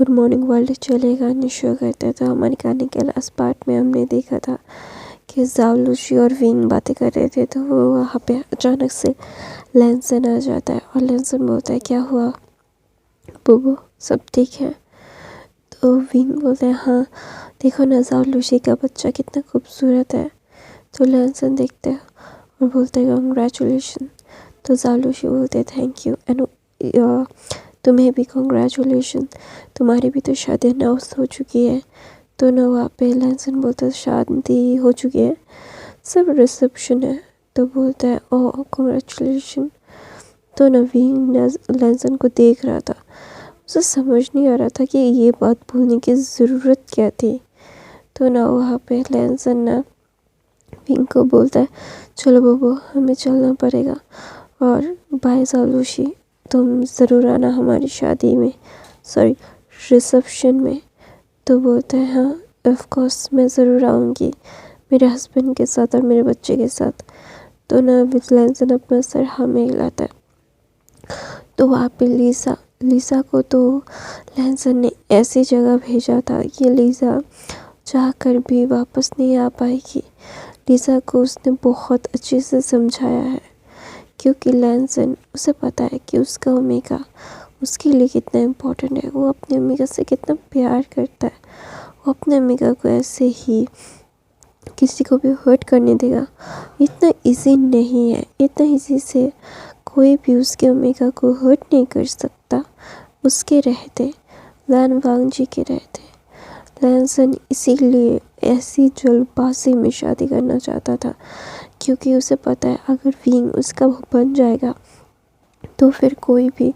Good morning world चलेगा निशो करते तो हमारे गाने के लास्ट पार्ट में हमने देखा था कि जाओ लूसी और विंग बातें कर रहे थे। तो वो वहाँ पे अचानक से लैंसन आ जाता है और लैंसन बोलता है क्या हुआ बुबू, सब ठीक है? तो विंग बोलता है हाँ देखो ना जाओ लूसी का बच्चा कितना खूबसूरत है। तो लैंसन देखते हैं और बोलते हैं कंग्रेचुलेशन। तो जाओ लूसी बोलते हैं थैंक यू एंड तुम्हें भी कंग्रेचुलेशन, तुम्हारी भी तो शादी अनाउंस हो चुकी है। तो ना वहाँ पे लैंसन बोलता है शादी हो चुकी है, सब रिसेप्शन है। तो बोलता है ओह कंग्रेचुलेशन। तो नवीन लैंसन को देख रहा था, उसे समझ नहीं आ रहा था कि ये बात भूलने की ज़रूरत क्या थी। तो ना वहाँ पे लैंसन ना विंग को बोलता है चलो बबू हमें चलना पड़ेगा और बाय जालूशी, तुम ज़रूर आना हमारी शादी में, सॉरी रिसेप्शन में। तो बोलता है हाँ ऑफ कोर्स मैं ज़रूर आऊँगी मेरे हस्बैंड के साथ और मेरे बच्चे के साथ। तो ना लैंसन अपना सर हाँ में हिलाता है। तो वहाँ पे लीसा को तो लैंसन ने ऐसी जगह भेजा था कि लीसा चाह कर भी वापस नहीं आ पाएगी। लीसा को उसने बहुत अच्छे से समझाया है क्योंकि लैंसन उसे पता है कि उसका ओमेगा उसके लिए कितना इम्पोर्टेंट है, वो अपने ओमेगा से कितना प्यार करता है। वो अपने ओमेगा को ऐसे ही किसी को भी हर्ट करने देगा, इतना इजी नहीं है। इतना इजी से कोई भी उसके ओमेगा को हर्ट नहीं कर सकता उसके रहते, लैन वांग जी के रहते। लैंसन इसीलिए ऐसी जल्दबाजी में शादी करना चाहता था क्योंकि उसे पता है अगर विंग उसका बन जाएगा तो फिर कोई भी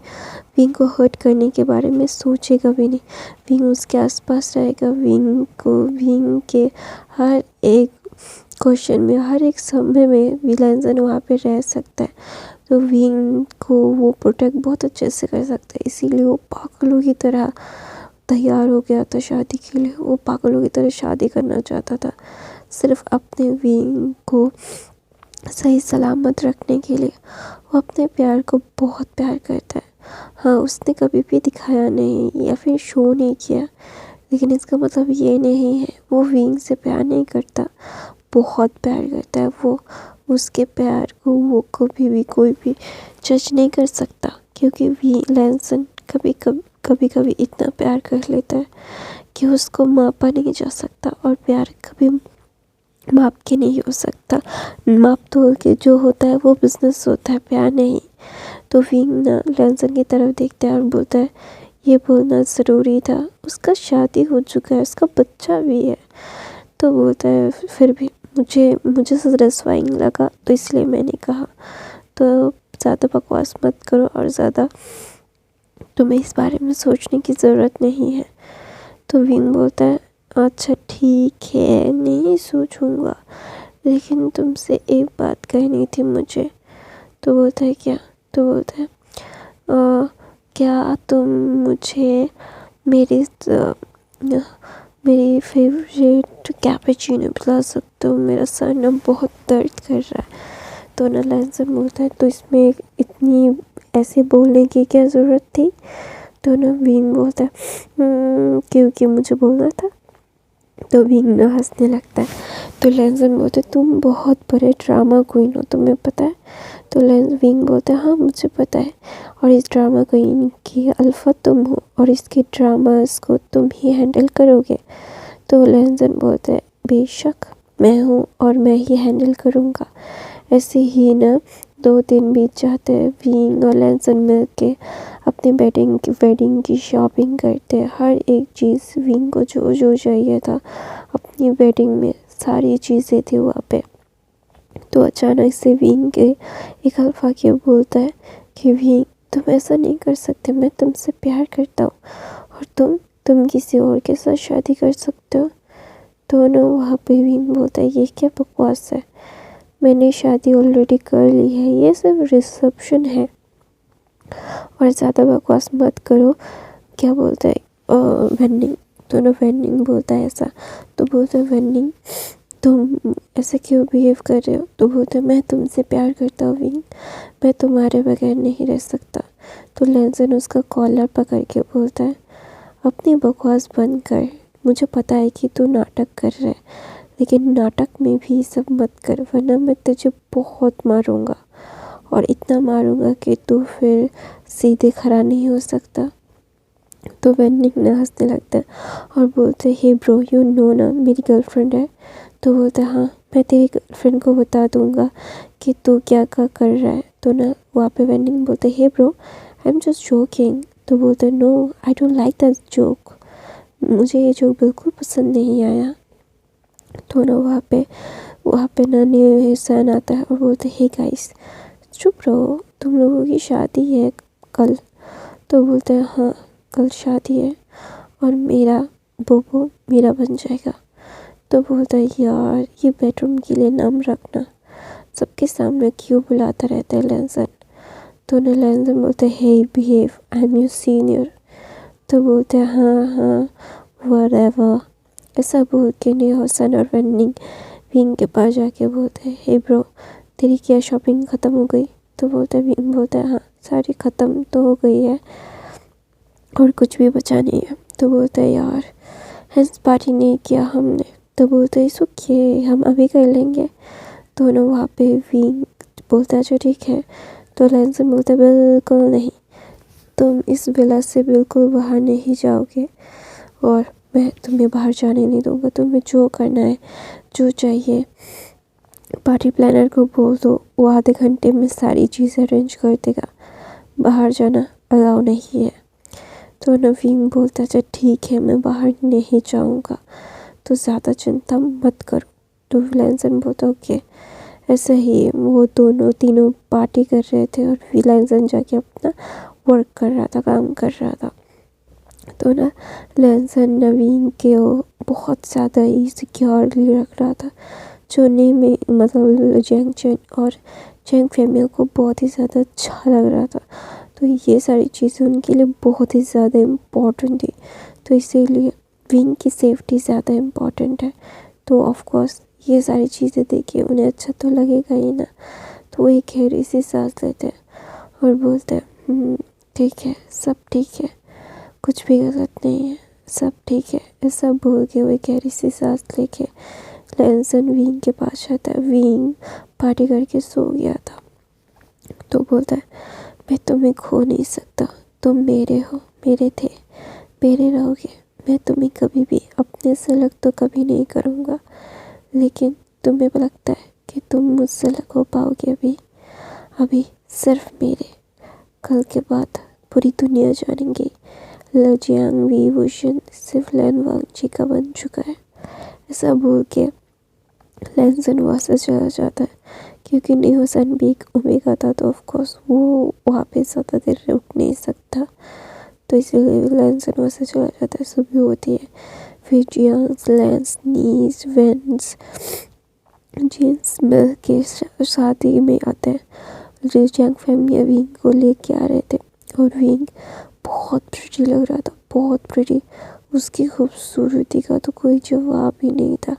विंग को हर्ट करने के बारे में सोचेगा भी नहीं। विंग उसके आसपास रहेगा, विंग के हर एक क्वेश्चन में हर एक समय में लैंसन वहाँ पे रह सकता है। तो विंग को वो प्रोटेक्ट बहुत अच्छे से कर सकता है, इसीलिए वो पागलों की तरह तैयार हो गया था शादी के लिए। वो पागलों की तरह शादी करना चाहता था सिर्फ अपने विंग को सही सलामत रखने के लिए। वो अपने प्यार को बहुत प्यार करता है। हाँ उसने कभी भी दिखाया नहीं या फिर शो नहीं किया, लेकिन इसका मतलब ये नहीं है वो विंग से प्यार नहीं करता, बहुत प्यार करता है। वो उसके प्यार को वो कभी भी कोई भी जज नहीं कर सकता क्योंकि लैंसन कभी कभी इतना प्यार कर लेता है कि उसको मापा नहीं जा सकता और प्यार कभी माप के नहीं हो सकता। माप तो के जो होता है वो बिजनेस होता है, प्यार नहीं। तो विंग ना लैंसन की तरफ देखता है और बोलता है ये बोलना ज़रूरी था, उसका शादी हो चुका है, उसका बच्चा भी है। तो बोलता है फिर भी मुझे सेटिस्फाइंग लगा तो इसलिए मैंने कहा। तो ज़्यादा बकवास मत करो और ज़्यादा तुम्हें इस बारे में सोचने की ज़रूरत नहीं है। तो विंग बोलता है अच्छा ठीक है नहीं सोचूंगा, लेकिन तुमसे एक बात कहनी थी मुझे। तो बोलता है क्या? तो बोलता है क्या तुम मुझे मेरी फेवरेट कैपेचिनो पिला सकते हो, मेरा सर ना बहुत दर्द कर रहा है। तो ना लैंसन बोलता है तो इसमें इतनी ऐसे बोलने की क्या ज़रूरत थी? तो ना विंग बोलता है क्योंकि मुझे बोलना था। तो विंग ना हंसने लगता है। तो लैंसन बोलते तुम बहुत बड़े ड्रामा क्वीन हो, तुम्हें पता है? तो विंग बोलता है हाँ मुझे पता है, और इस ड्रामा क्वीन की अल्फा तुम हो और इसके ड्रामास को तुम ही हैंडल करोगे। तो लैंसन बोलता है बेशक मैं हूँ और मैं ही हैंडल करूँगा। ऐसे ही ना 2 दिन बीत जाते हैं। विंग और लैंसन मिल के अपनी वेडिंग की शॉपिंग करते हैं। हर एक चीज़ विंग को जो जो चाहिए था अपनी वेडिंग में सारी चीज़ें थी वहाँ पे। तो अचानक से विंग के एक अल्फा के बोलता है कि विंग तुम ऐसा नहीं कर सकते, मैं तुमसे प्यार करता हूँ और तुम किसी और के साथ शादी कर सकते हो। तो ना वहाँ पे विंग बोलता है ये क्या बकवास है, मैंने शादी ऑलरेडी कर ली है, ये सिर्फ रिसेप्शन है और ज़्यादा बकवास मत करो। क्या बोलता है वेन्निंग। तो ना वेन्निंग बोलता है ऐसा। तो बोलता है वेन्निंग तुम ऐसे क्यों बिहेव कर रहे हो? तो बोलता है मैं तुमसे प्यार करता हूँ विंग, मैं तुम्हारे बगैर नहीं रह सकता। तो लैंसन उसका कॉलर पकड़ के बोलता है अपनी बकवास बंद कर। मुझे पता है कि तू नाटक कर रहा है, लेकिन नाटक में भी सब मत कर, वरना मैं तुझे बहुत मारूंगा, और इतना मारूंगा कि तू फिर सीधे खड़ा नहीं हो सकता। तो वेनिंग ने हंसने लगता है और बोलते, हे ब्रो, यू नो ना मेरी गर्लफ्रेंड है। तो बोलता है, हाँ मैं तेरी गर्लफ्रेंड को बता दूंगा कि तू क्या क्या कर रहा है। तो ना वहाँ पे वेनिंग बोलते, hey bro, I am just joking. तो बोलते, no I don't like that joke, मुझे ये जोक बिल्कुल पसंद नहीं आया। तो ना वहाँ पे ना न्यूसन आता है और बोलते, हे गाइस चुप रहो, तुम लोगों की शादी है कल। तो बोलते हैं, हाँ कल शादी है और मेरा बोबो मेरा बन जाएगा। तो बोलता है, यार ये बेडरूम के लिए नाम रखना, सबके सामने क्यों बुलाता रहता है लैंसन। तो ना लैंसन बोलते, hey behave, I am your senior. तो बोलते हैं, हाँ हाँ व्हाटएवर। ऐसा बोल के न्यूसन और वेनिंग विंग के पास जाके बोलते हैं, हे ब्रो, तेरी क्या शॉपिंग ख़त्म हो गई। तो बोलते हैं, विंग बोलता है, हाँ सारी ख़त्म तो हो गई है और कुछ भी बचा नहीं है। तो बोलता है, यार हेल्थ पार्टी नहीं किया हमने। तो बोलते हैं, इसको ओके हम अभी कर लेंगे। तो ना वहाँ पे विंग बोलता है, अच्छा ठीक है। तो लैंसन बोलता है, बिल्कुल नहीं, तुम इस विला से बिल्कुल बाहर नहीं जाओगे और मैं तुम्हें बाहर जाने नहीं दूँगा। तुम्हें जो करना है, जो चाहिए, पार्टी प्लानर को बोल दो, वो आधे घंटे में सारी चीज़ें अरेंज कर देगा, बाहर जाना अलाउ नहीं है। तो नवीन बोलता है, अच्छा ठीक है मैं बाहर नहीं जाऊँगा, तो ज़्यादा चिंता मत करो। तो लैंसन बोलता, ओके। ऐसे ही वो दोनों तीनों पार्टी कर रहे थे और लैंसन जाके अपना वर्क कर रहा था, काम कर रहा था। तो ना लैंसन नवीन के वो बहुत ज़्यादा ही सिक्योरली रख रहा था, जो ने में मतलब जैंग चैन और जैंग फैमिली को बहुत ही ज़्यादा अच्छा लग रहा था। तो ये सारी चीज़ें उनके लिए बहुत ही ज़्यादा इम्पोर्टेंट थी, तो इसीलिए विंग की सेफ्टी ज़्यादा इम्पोर्टेंट है। तो ऑफ कोर्स ये सारी चीज़ें देखिए उन्हें अच्छा तो लगेगा ही ना। तो वो एक गहरी सी सांस लेते हैं और बोलते हैं, ठीक है सब ठीक है, कुछ भी गलत नहीं है, सब ठीक है। ऐसा बोल के वो गहरी सी सांस लेके लैंसन विंग के पास जाता है। विंग पार्टी करके सो गया था। तो बोलता है, मैं तुम्हें खो नहीं सकता, तुम मेरे हो, मेरे थे, मेरे रहोगे। मैं तुम्हें कभी भी अपने से अलग तो कभी नहीं करूँगा, लेकिन तुम्हें लगता है कि तुम मुझसे अलग हो पाओगे अभी सिर्फ मेरे। कल के बाद पूरी दुनिया जानेंगी लजियांग वी वुशन सिर्फ लैन वांगची का बन चुका है। ऐसा बोल के लैंसन वहाँ से चला जाता है, क्योंकि न्यूसन भी एक ओमेगा था, तो ऑफ कोर्स वो वहाँ पे ज़्यादा देर रुक नहीं सकता। तो इसीलिए लैंसन वहाँ से चला जाता है। सुबह होती है, फिर जियांग लैंस नीस वेंस जीन्स मिल के शादी में आते हैं। जियांग फैमिली विंग को लेके आ रहे थे और विंग बहुत प्रिटी लग रहा था, बहुत प्रिटी। उसकी खूबसूरती का तो कोई जवाब ही नहीं था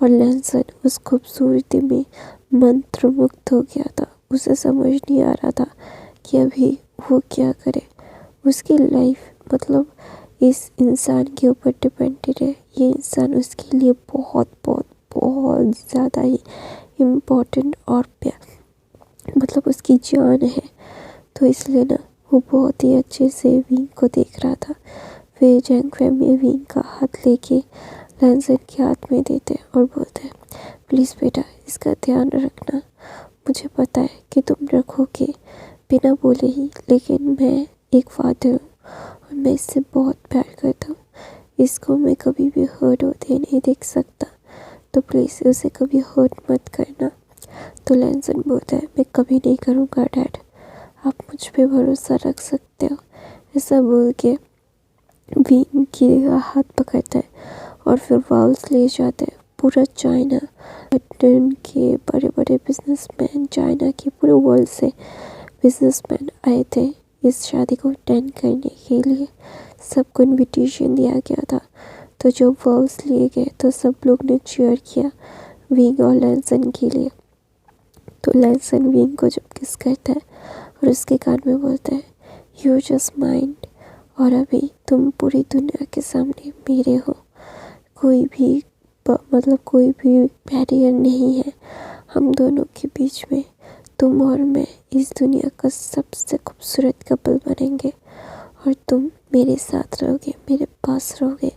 और लैंसन उस खूबसूरती में मंत्रमुग्ध हो गया था। उसे समझ नहीं आ रहा था कि अभी वो क्या करे। उसकी लाइफ मतलब इस इंसान के ऊपर डिपेंडेड है। ये इंसान उसके लिए बहुत बहुत बहुत ज़्यादा ही इम्पोर्टेंट और मतलब उसकी जान है। तो इसलिए ना वो बहुत ही अच्छे से विंग को देख रहा था। फिर जैंग फैमिली विंग का हाथ लेके लैंसन के हाथ में देते और बोलते हैं, प्लीज़ बेटा इसका ध्यान रखना, मुझे पता है कि तुम रखोगे बिना बोले ही, लेकिन मैं एक फादर हूँ और मैं इससे बहुत प्यार करता हूँ। इसको मैं कभी भी हर्ट होते नहीं देख सकता, तो प्लीज़ उसे कभी हर्ट मत करना। तो लैंसन बोलता है, मैं कभी नहीं करूँगा डैड, आप मुझ पे भरोसा रख सकते हो। ऐसा बोल के विंग की हाथ पकड़ता है और फिर वाल्स ले जाते हैं। पूरा चाइना लंदन के बड़े बड़े बिजनेसमैन, चाइना के पूरे वर्ल्ड से बिजनेसमैन आए थे इस शादी को अटेंड करने के लिए। सबको इनविटेशन दिया गया था। तो जब वाल्स लिए गए तो सब लोग ने चीयर किया विंग और लैंसन के लिए। तो लैंसन विंग को जब किस करता है और उसके कान में बोलता है, यू जस्ट माइंड, और अभी तुम पूरी दुनिया के सामने मेरे हो। कोई भी कोई भी बैरियर नहीं है हम दोनों के बीच में। तुम और मैं इस दुनिया का सबसे खूबसूरत कपल बनेंगे और तुम मेरे साथ रहोगे, मेरे पास रहोगे।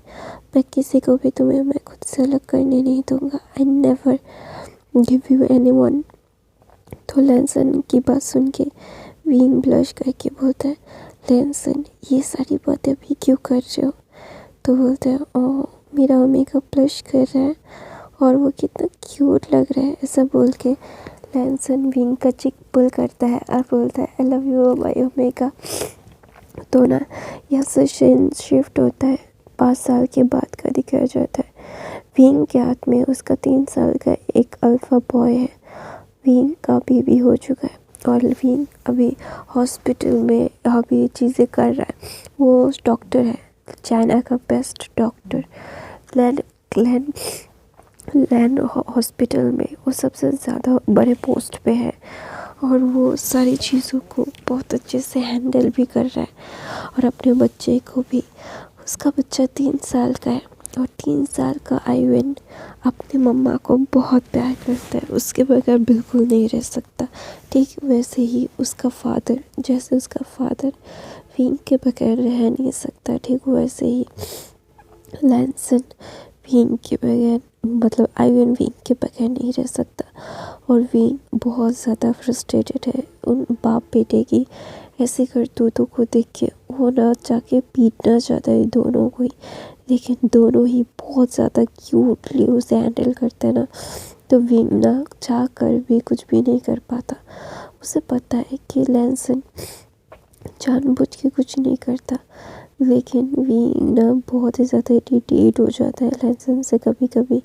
मैं किसी को भी तुम्हें मैं खुद से अलग करने नहीं दूंगा। I never give you anyone. तो लैनसन की बात सुन के विंग ब्लश करके बोलता है, लैनसन ये सारी बातें अभी क्यों कर रहे हो? तो बोलता है, ओह मेरा मेकअप ब्लश कर रहा है और वो कितना क्यूट लग रहा है। ऐसा बोल के लैनसन विंग का चिक पुल करता है और बोलता है, आई लव यू माय ओमेगा। तो ना यह सेशन शिफ्ट होता है। 5 साल के बाद का दिखाया जाता है। विंग के हाथ में उसका 3 साल का एक अल्फा बॉय है। विंग का बेबी हो चुका है और विंग अभी हॉस्पिटल में अभी चीज़ें कर रहा है। वो डॉक्टर है, चाइना का बेस्ट डॉक्टर। लैंड हॉस्पिटल में वो सबसे ज़्यादा बड़े पोस्ट पे है और वो सारी चीज़ों को बहुत अच्छे से हैंडल भी कर रहा है। और अपने बच्चे को भी, उसका बच्चा 3 साल का है और 3 साल का आइवन अपनी मम्मा को बहुत प्यार करता है, उसके बगैर बिल्कुल नहीं रह सकता। ठीक वैसे ही उसका फादर, जैसे उसका फादर विंग के बगैर रह नहीं सकता, ठीक वैसे ही लैनसन विंग के बगैर आइवन विंग के बगैर नहीं रह सकता। और विंग बहुत ज़्यादा फ्रस्ट्रेटेड है उन बाप बेटे की ऐसी करतूतों को देख के। वो ना जाके पीटना चाहता है दोनों को ही, लेकिन दोनों ही बहुत ज़्यादा क्यूटली उसे हैंडल करते हैं ना, तो विंग ना चाह कर भी कुछ भी नहीं कर पाता। उसे पता है कि लैनसन जानबूझ के कुछ नहीं करता, लेकिन विंग ना बहुत ही ज़्यादा इरिटेट हो जाता है लैनसन से कभी कभी,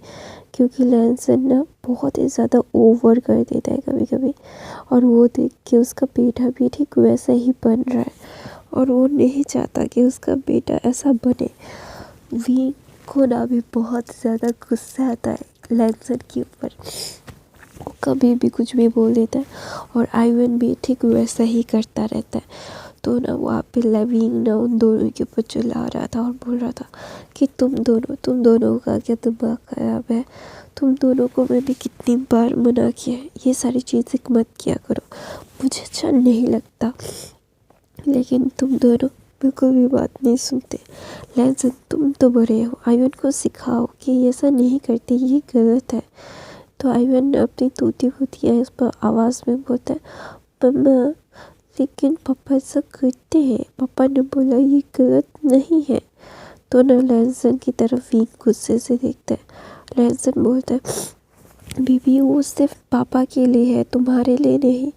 क्योंकि लैनसन ना बहुत ही ज़्यादा ओवर कर देता है कभी कभी। और वो देख के उसका बेटा भी ठीक वैसा ही बन रहा है और वो नहीं चाहता कि उसका बेटा ऐसा बने। विंग को ना भी बहुत ज़्यादा गुस्सा आता है लैनसन के ऊपर। वो कभी भी कुछ भी बोल देता है और आइवन भी ठीक वैसा ही करता रहता है। तो ना वहाँ पे विंग ना उन दोनों के ऊपर चिल्ला रहा था और बोल रहा था कि तुम दोनों का क्या दिमाग खराब है? तुम दोनों को मैंने कितनी बार मना किया है, ये सारी चीज़ें मत किया करो, मुझे अच्छा नहीं लगता, लेकिन तुम दोनों बिल्कुल भी बात नहीं सुनते। लैनसन तुम तो बड़े हो, आइवन को सिखाओ कि ऐसा नहीं करते, ये गलत है। तो आइवन अपनी टूटी फूटी इस पर आवाज़ में बोलता है, मम्मा लेकिन पापा ऐसा करते हैं। पापा ने बोला ये गलत नहीं है। तो ना लैनसन की तरफ विंग गुस्से से देखता है। लैनसन बोलता है, बीबी वो सिर्फ पापा के लिए है, तुम्हारे लिए नहीं।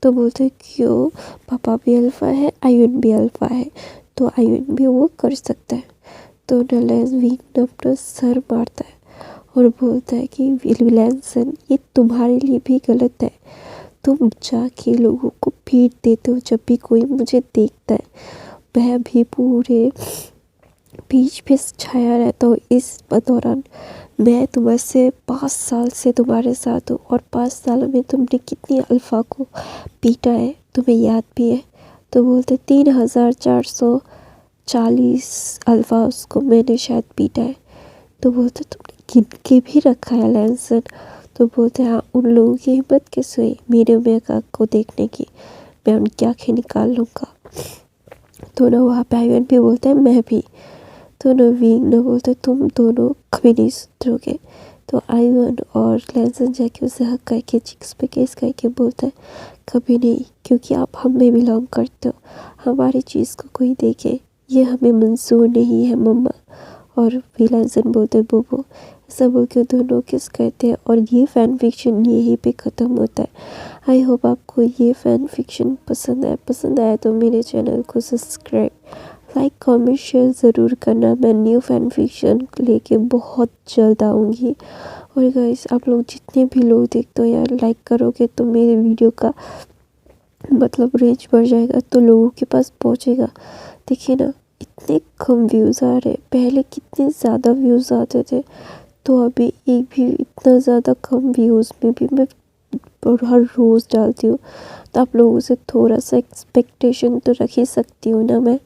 तो बोलते है, क्यों? पापा भी अल्फा है, आइवन भी अल्फा है, तो आइवन भी वो कर सकता है। तो ना विंग अपना सर मारता है और बोलता है कि लैनसन ये तुम्हारे लिए भी गलत है। तुम जाके लोगों को पीट देते हो जब भी कोई मुझे देखता है। मैं भी पूरे बीच पे छाया रहता हूँ इस दौरान। मैं तुम्हारे से 5 साल से तुम्हारे साथ हूँ और 5 सालों में तुमने कितनी अल्फा को पीटा है तुम्हें याद भी है? तो बोलते 3440 अल्फा उसको मैंने शायद पीटा है। तो बोलते तुमने गिन के भी रखा है लैनसन? तो बोलते हाँ, उन लोगों की हिम्मत कैसे हुई मेरे मेगा को देखने की, मैं उनकी आँखें निकाल लूँगा। तो ना वहाँ पे आइवन भी बोलता है मैं भी। तो ना विंग ना बोलते तुम दोनों कभी नहीं सुधरोगे। तो आइवन और लैनसन जाके उसे हक करके चिक्स पे केस करके बोलता है कभी नहीं, क्योंकि आप हम में बिलोंग करते हो, हमारी चीज़ को कोई देखे ये हमें मंजूर नहीं है मम्मा। और लैनसन बोलते बोबो। ऐसा बोल के दोनों किस करते हैं और ये फ़ैन फिक्शन यहीं पे ख़त्म होता है। आई होप आपको ये फ़ैन फिक्शन पसंद आया तो मेरे चैनल को सब्सक्राइब, लाइक, कमेंट, शेयर ज़रूर करना। मैं न्यू फ़ैन फिक्शन लेके बहुत जल्द आऊँगी। और गाइस आप लोग जितने भी लोग देखते हो यार, लाइक करोगे तो मेरे वीडियो का रेंज बढ़ जाएगा, तो लोगों के पास पहुँचेगा। देखिए ना इतने कम व्यूज़ आ रहे, पहले कितने ज़्यादा व्यूज़ आते थे, तो अभी एक भी इतना ज़्यादा कम व्यूज़ में भी मैं हर रोज़ डालती हूँ। तो आप लोगों से थोड़ा सा एक्सपेक्टेशन तो रख ही सकती हूँ ना मैं।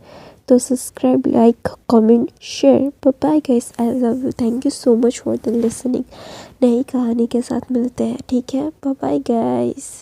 तो subscribe, like, comment, share. Bye bye guys, I love you, thank you so much for the listening. नई कहानी के साथ मिलते हैं, ठीक है? Bye bye guys.